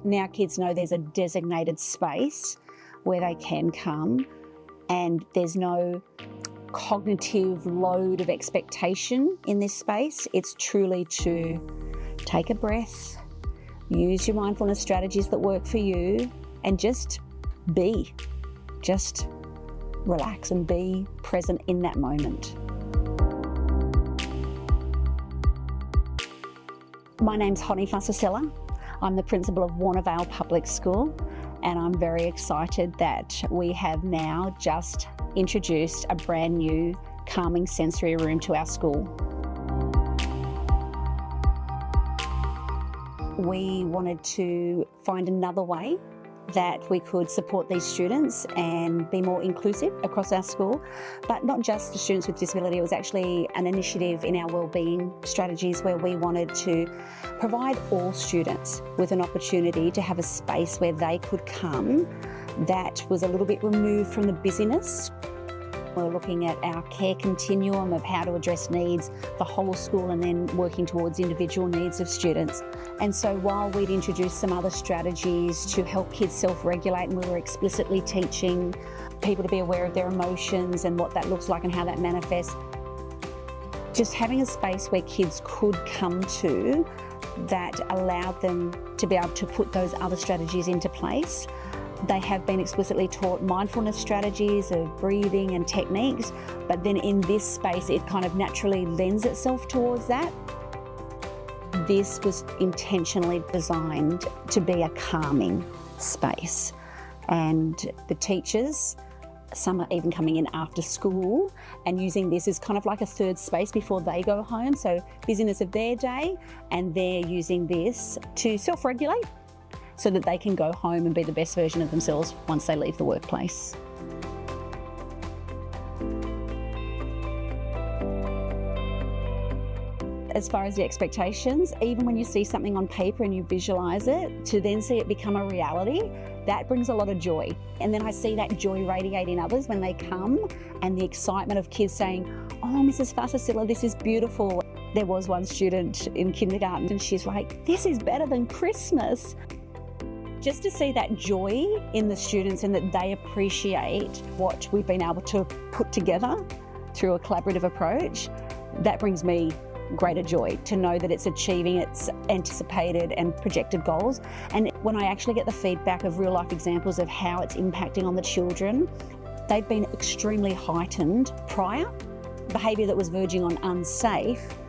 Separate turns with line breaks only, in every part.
Now kids know there's a designated space where they can come, and there's no cognitive load of expectation in this space. It's truly to take a breath, use your mindfulness strategies that work for you, and just be. Just relax and be present in that moment. My name's Honey Fussasilla. I'm the principal of Warnervale Public School, and I'm very excited that we have now just introduced a brand new calming sensory room to our school. We wanted to find another way that we could support these students and be more inclusive across our school, but not just the students with disability. It was actually an initiative in our wellbeing strategies where we wanted to provide all students with an opportunity to have a space where they could come that was a little bit removed from the busyness. We're looking at our care continuum of how to address needs for whole school and then working towards individual needs of students. And so while we'd introduced some other strategies to help kids self-regulate, and we were explicitly teaching people to be aware of their emotions and what that looks like and how that manifests, just having a space where kids could come to that allowed them to be able to put those other strategies into place. They have been explicitly taught mindfulness strategies of breathing and techniques, but then in this space it kind of naturally lends itself towards that. This was intentionally designed to be a calming space, and the teachers, some are even coming in after school and using this as kind of like a third space before they go home. So busyness of their day, and they're using this to self-regulate so that they can go home and be the best version of themselves once they leave the workplace. As far as the expectations, even when you see something on paper and you visualise it, to then see it become a reality, that brings a lot of joy. And then I see that joy radiate in others when they come, and the excitement of kids saying, "Oh, Mrs. Fussasilla, this is beautiful." There was one student in kindergarten and she's like, "This is better than Christmas." Just to see that joy in the students and that they appreciate what we've been able to put together through a collaborative approach, that brings me greater joy to know that it's achieving its anticipated and projected goals. And when I actually get the feedback of real life examples of how it's impacting on the children, they've been extremely heightened prior, behaviour that was verging on unsafe,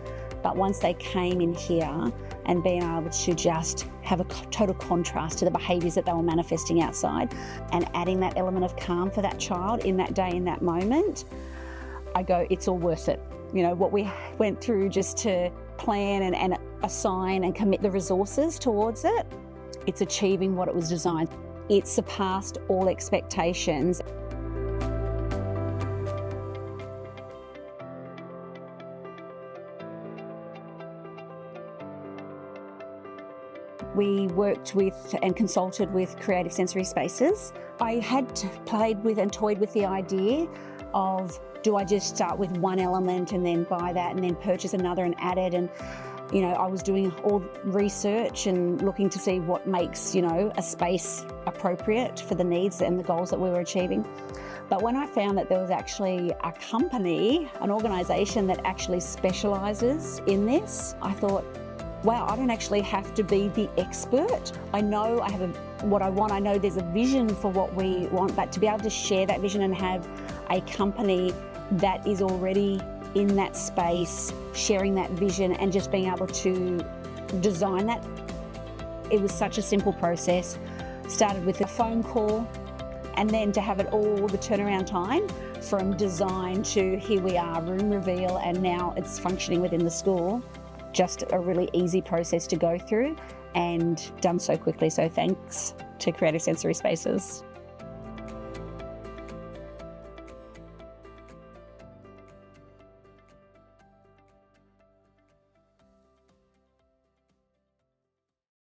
but once they came in here and being able to just have a total contrast to the behaviours that they were manifesting outside, and adding that element of calm for that child in that day, in that moment, I go, it's all worth it. You know, what we went through just to plan and assign and commit the resources towards it, it's achieving what it was designed. It surpassed all expectations. We worked with and consulted with Creative Sensory Spaces. I had played with and toyed with the idea of, do I just start with one element and then buy that and then purchase another and add it? And, you know, I was doing all research and looking to see what makes, you know, a space appropriate for the needs and the goals that we were achieving. But when I found that there was actually a company, an organisation that actually specialises in this, I thought, wow, I don't actually have to be the expert. I know I have what I want. I know there's a vision for what we want, but to be able to share that vision and have a company that is already in that space, sharing that vision and just being able to design that. It was such a simple process. Started with a phone call, and then to have it all, the turnaround time from design to here we are, room reveal, and now it's functioning within the school. Just a really easy process to go through and done so quickly. So thanks to Creative Sensory Spaces.